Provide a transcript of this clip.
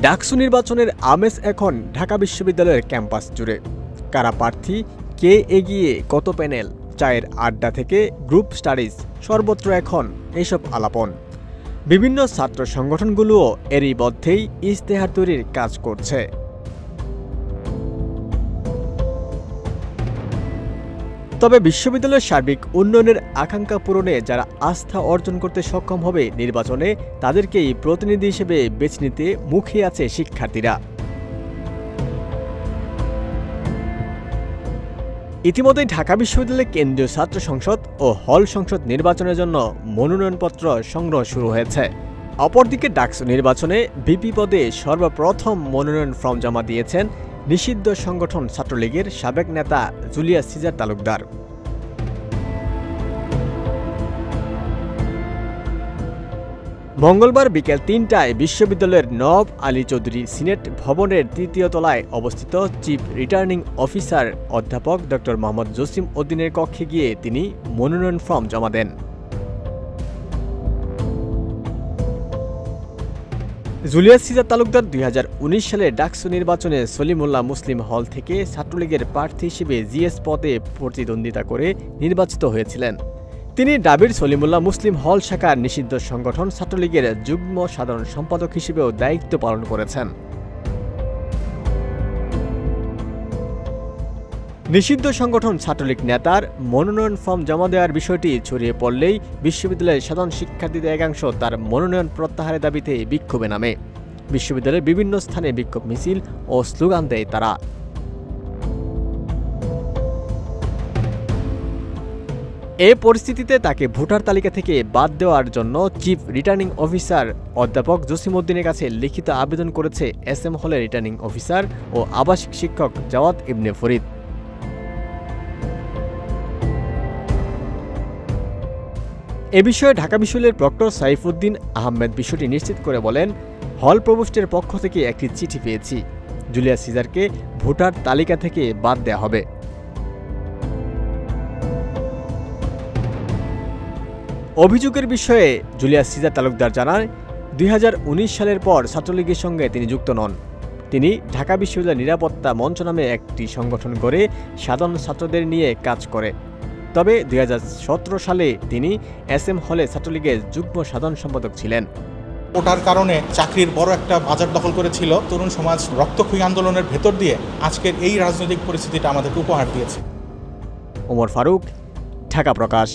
ডাকসু নির্বাচনের আমেজ এখন ঢাকা বিশ্ববিদ্যালয়ের ক্যাম্পাস জুড়ে। কারা প্রার্থী, কে এগিয়ে, কত প্যানেল, চায়ের আড্ডা থেকে গ্রুপ স্টাডিজ, সর্বত্র এখন এইসব আলাপন। বিভিন্ন ছাত্র সংগঠনগুলোও এরই মধ্যেই ইশতেহার তৈরির কাজ করছে। তবে বিশ্ববিদ্যালয়ের সার্বিক উন্নয়নের আকাঙ্ক্ষা পূরণে যারা আস্থা অর্জন করতে সক্ষম হবে নির্বাচনে, তাদেরকেই প্রতিনিধি হিসেবে বেছে নিতে মুখিয়ে আছে শিক্ষার্থীরা। ইতিমধ্যেই ঢাকা বিশ্ববিদ্যালয়ের কেন্দ্রীয় ছাত্র সংসদ ও হল সংসদ নির্বাচনের জন্য মনোনয়নপত্র সংগ্রহ শুরু হয়েছে। অপরদিকে ডাকসু নির্বাচনে ভিপি পদে সর্বপ্রথম মনোনয়ন ফর্ম জমা দিয়েছেন নিষিদ্ধ সংগঠন ছাত্রলীগের সাবেক নেতা জুলিয়াস সিজার তালুকদার। মঙ্গলবার বিকেল ৩টায় বিশ্ববিদ্যালয়ের নওয়াব আলী চৌধুরী সিনেট ভবনের ৩য় তলায় অবস্থিত চিফ রিটার্নিং অফিসার অধ্যাপক ড মোহাম্মদ জসিম উদ্দিনের কক্ষে গিয়ে তিনি মনোনয়ন ফর্ম জমা দেন। জুলিয়াস সিজার তালুকদার ২০১৯ সালে ডাকসু নির্বাচনে সলিমুল্লাহ মুসলিম হল থেকে ছাত্রলীগের প্রার্থী হিসেবে জিএস পদে প্রতিদ্বন্দ্বিতা করে নির্বাচিত হয়েছিলেন। তিনি ডাবির সলিমুল্লাহ মুসলিম হল শাখার নিষিদ্ধ সংগঠন ছাত্রলীগের যুগ্ম সাধারণ সম্পাদক হিসেবেও দায়িত্ব পালন করেছেন। নিষিদ্ধ সংগঠন ছাত্রলীগ নেতার মনোনয়ন ফর্ম জমা দেওয়ার বিষয়টি ছড়িয়ে পড়লেই বিশ্ববিদ্যালয়ের সাধারণ শিক্ষার্থীদের একাংশ তার মনোনয়ন প্রত্যাহারের দাবিতে বিক্ষোভে নামে। বিশ্ববিদ্যালয়ের বিভিন্ন স্থানে বিক্ষোভ মিছিল ও স্লোগান দেয় তারা। এ পরিস্থিতিতে তাকে ভোটার তালিকা থেকে বাদ দেওয়ার জন্য চিফ রিটার্নিং অফিসার অধ্যাপক জসিম উদ্দিনের কাছে লিখিত আবেদন করেছে এসএম হলের রিটার্নিং অফিসার ও আবাসিক শিক্ষক জাওয়াদ ইবনে ফরিদ। এ বিষয়ে ঢাকা বিশ্ববিদ্যালয়ের প্রক্টর সাইফুদ্দিন আহমেদ বিষয়টি নিশ্চিত করে বলেন, হল প্রভোস্টের পক্ষ থেকে একটি চিঠি পেয়েছি, জুলিয়াস সিজারকে ভোটার তালিকা থেকে বাদ দেওয়া হবে। অভিযোগের বিষয়ে জুলিয়াস সিজার তালুকদার জানান, ২০১৯ সালের পর ছাত্রলীগের সঙ্গে তিনি যুক্ত নন। তিনি ঢাকা বিশ্ববিদ্যালয় নিরাপত্তা মঞ্চ নামে একটি সংগঠন গড়ে সাধারণ ছাত্রদের নিয়ে কাজ করে। তবে ২০১৭ সালে তিনি এসএম হলে ছাত্রলীগের যুগ্ম সাধারণ সম্পাদক ছিলেন। ওটার কারণে চাকরির বড় একটা বাজার দখল করেছিল। তরুণ সমাজ রক্তক্ষয়ী আন্দোলনের ভেতর দিয়ে আজকের এই রাজনৈতিক পরিস্থিতিটা আমাদেরকে উপহার দিয়েছে। ওমর ফারুক, ঢাকা প্রকাশ।